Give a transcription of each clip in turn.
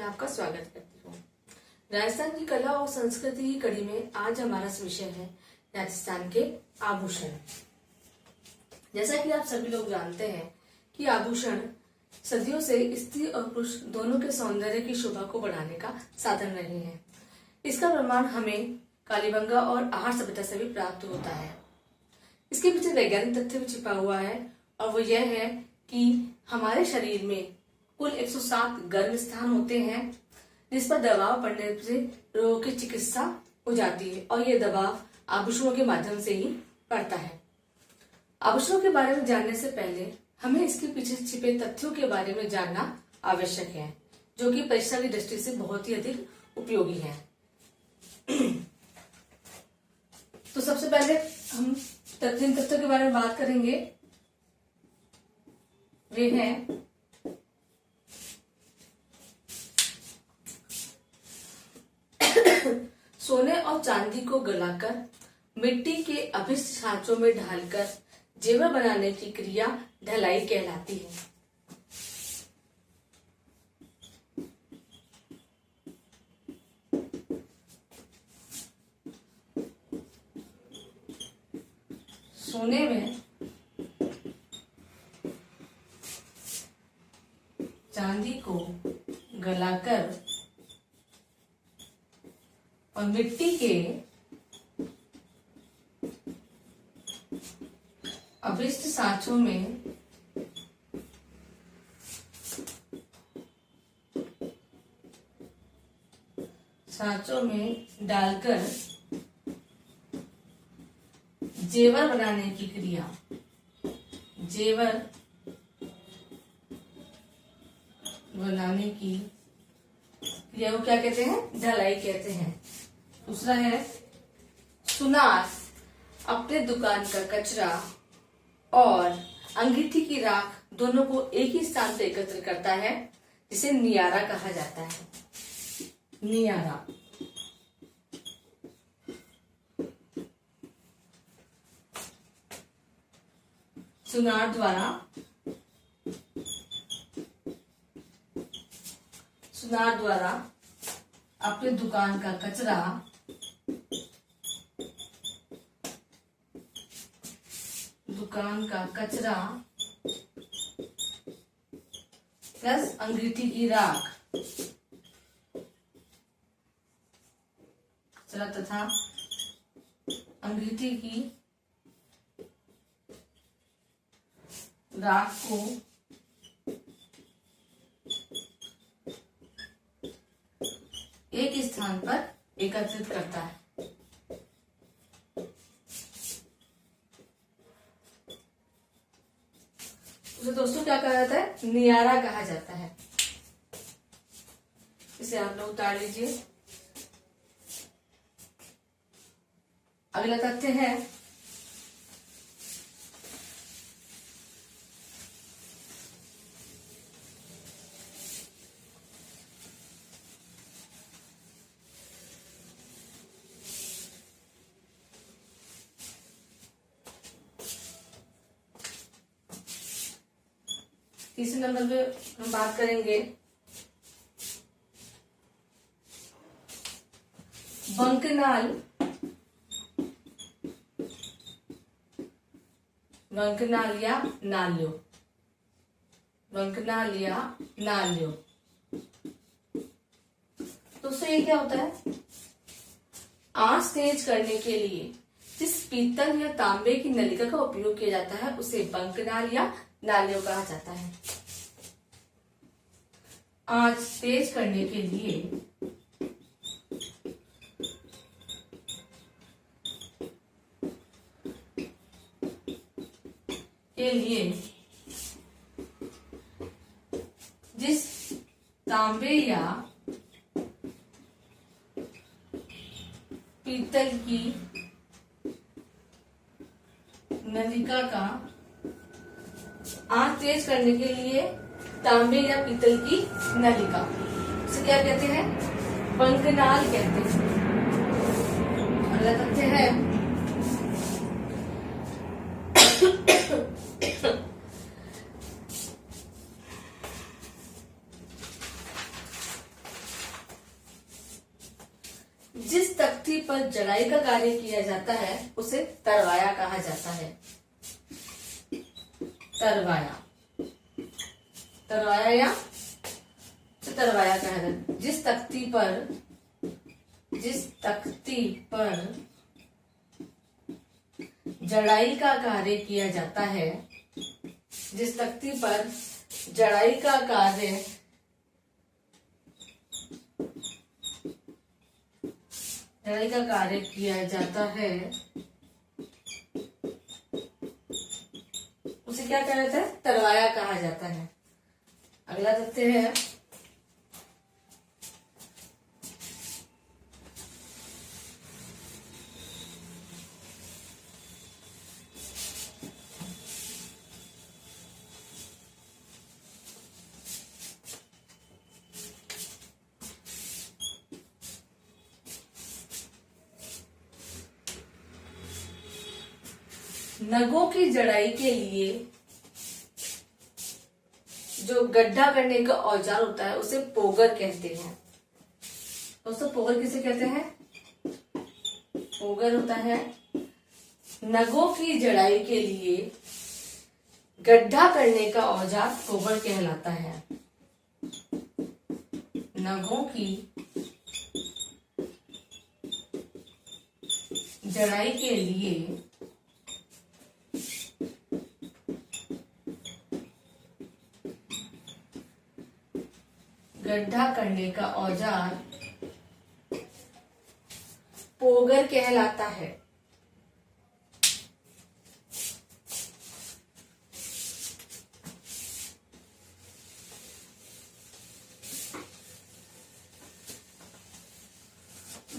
मैं आपका स्वागत करती हूँ। राजस्थान की कला और संस्कृति की कड़ी में आज हमारा विषय है राजस्थान के आभूषण। जैसा कि आप सभी लोग जानते हैं कि आभूषण सदियों से स्त्री और पुरुष दोनों के सौंदर्य की शोभा को बढ़ाने का साधन रहे हैं। इसका प्रमाण हमें कालीबंगा और आहार सभ्यता से भी प्राप्त होता है। इसके पीछे वैज्ञानिक तथ्य भी छिपा हुआ है और वो यह है कि हमारे शरीर में कुल 107 गर्म स्थान होते हैं जिस पर दबाव पड़ने से रोगों की चिकित्सा हो जाती है और ये दबाव आभूषणों के माध्यम से ही पड़ता है। आभूषणों के बारे में जानने से पहले हमें इसके पीछे छिपे तथ्यों के बारे में जानना आवश्यक है, जो कि परीक्षा की दृष्टि से बहुत ही अधिक उपयोगी है। तो सबसे पहले हम जिन तथ्यों के बारे में बात करेंगे वे हैं सोने और चांदी को गलाकर मिट्टी के अभिष्ट सांचों में ढालकर जेवर बनाने की क्रिया ढलाई कहलाती है। सोने में चांदी को गलाकर और मिट्टी के अभिष्ट सांचों में डालकर जेवर बनाने की क्रिया को क्या कहते हैं? ढलाई कहते हैं। दूसरा है सुनार अपने दुकान का कचरा और अंगीठी की राख दोनों को एक ही स्थान पर एकत्र करता है, जिसे नियारा कहा जाता है। नियारा सुनार द्वारा अपने दुकान का कचरा प्लस अंगीठी की राख तथा अंगीठी की राख को एक स्थान पर एकत्रित करता है। तो दोस्तों क्या कहा जाता है? नियारा कहा जाता है। इसे आप लोग उतार लीजिए। अगला तथ्य है तीसरे नंबर पे हम बात करेंगे बंकनाल या नाल्यो। तो उससे ये क्या होता है? आंच तेज करने के लिए जिस पीतल या तांबे की नलिका का उपयोग किया जाता है उसे बंकनाल या नाल्यो कहा जाता है। आंच तेज करने के लिए जिस तांबे या पीतल की नलिका का आंच तेज करने के लिए तांबे या पीतल की नलिका, इसे क्या कहते हैं? बंकनाल कहते हैं। अगला तथ्य है जिस तख्ती पर जड़ाई का कार्य किया जाता है उसे तरवाया कहा जाता है। तरवाया, तरवाया या तरवाया कहा जाता है। जिस तख्ती पर जड़ाई का कार्य किया जाता है, जिस तख्ती पर जड़ाई का कार्य किया जाता है उसे क्या कहा जाता है? तरवाया कहा जाता है। अगला देखते हैं। नगों की जड़ाई के लिए जो गड्ढा करने का औजार होता है उसे पोगर कहते हैं। दोस्तों पोगर किसे कहते हैं? पोगर होता है नगों की जड़ाई के लिए गड्ढा करने का औजार पोगर कहलाता है। नगों की जड़ाई के लिए गड्ढा करने का औजार पोगर कहलाता है।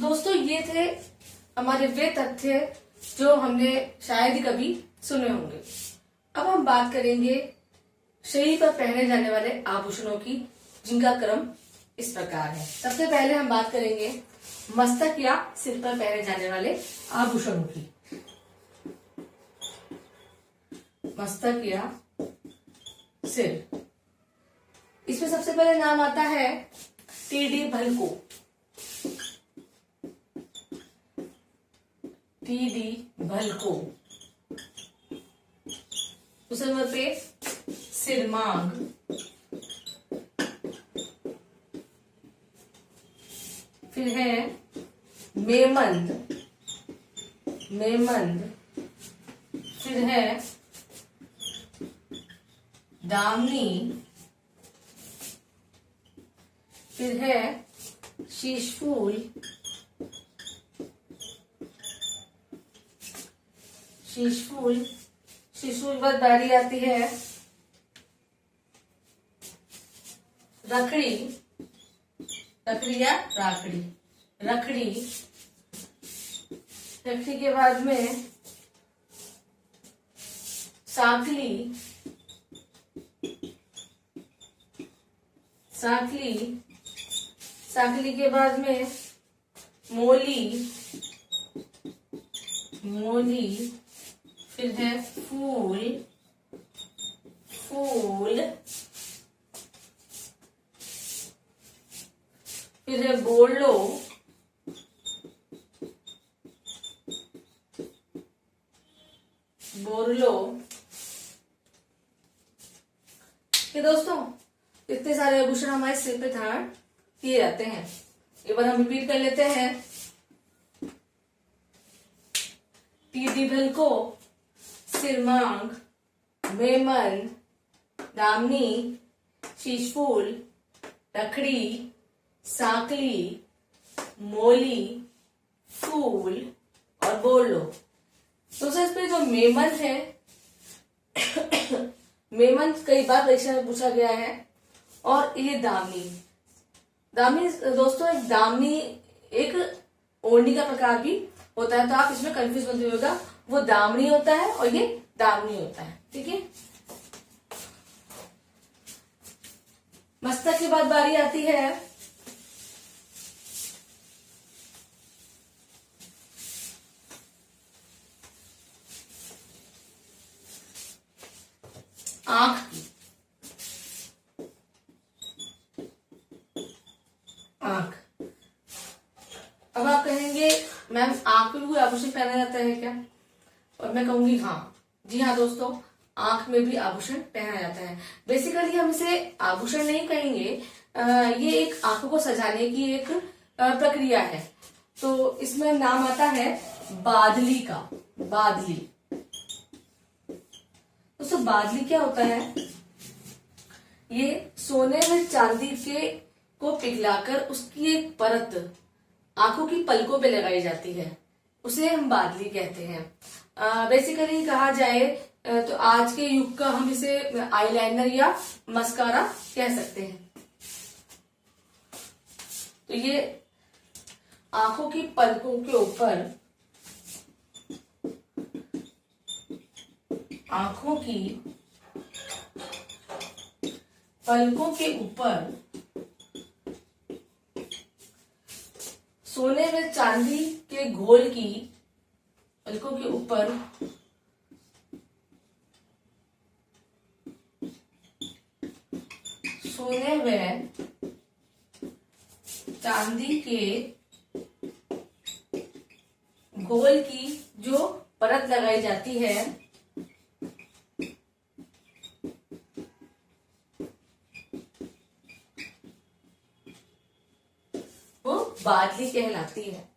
दोस्तों ये थे हमारे वे तथ्य जो हमने शायद ही कभी सुने होंगे। अब हम बात करेंगे शरीर पर पहने जाने वाले आभूषणों की, जिनका क्रम इस प्रकार है। सबसे पहले हम बात करेंगे मस्तक या सिर पर पहने जाने वाले आभूषणों की। मस्तक या सिर, इसमें सबसे पहले नाम आता है टीडी भलको। टीडी भलको। दूसरे नंबर पे सिरमांग। फिर है मेमंद। फिर है दामनी। फिर है शीशफूल। शीशफूल बाद बारी आती है रखड़ी या राखड़ी। रखड़ी के बाद में साखली। साखली के बाद में मोली। फिर है फूल। फिर है बोलो। ये दोस्तों इतने सारे आभूषण हमारे सिर पे धारण किए जाते हैं। एक बार हम रिपीट कर लेते हैं। टीडी भलको, सिरमांग, मेमन, दामनी, शीशफूल, रखड़ी, साकली, मोली, फूल और बोलो। तो सर इसमें जो मेमन है मेमन कई बार परीक्षा में पूछा गया है। और ये दामनी दोस्तों एक दामनी एक ओढ़नी का प्रकार भी होता है, तो आप इसमें कंफ्यूज मत होगा। वो दामनी होता है और ये दामनी होता है। ठीक है। मस्तक के बाद बारी आती है आंख की। अब आप कहेंगे मैम आंख पे भी कोई आभूषण पहना जाता है क्या, और मैं कहूंगी हाँ, जी हाँ दोस्तों, आंख में भी आभूषण पहना जाता है। बेसिकली हम इसे आभूषण नहीं कहेंगे, ये एक आंखों को सजाने की एक प्रक्रिया है। तो इसमें नाम आता है बादली का, बादली। दोस्तों बादली क्या होता है, ये सोने व चांदी के को पिघलाकर उसकी एक परत आंखों की पलकों पे लगाई जाती है, उसे हम बादली कहते हैं। बेसिकली कहा जाए तो आज के युग का हम इसे आईलाइनर या मस्कारा कह सकते हैं। तो ये आंखों की पलकों के ऊपर, आंखों की पलकों के ऊपर सोने व चांदी के घोल की, पलकों के ऊपर सोने व चांदी के घोल की जो परत लगाई जाती है वो बादली कहलाती है।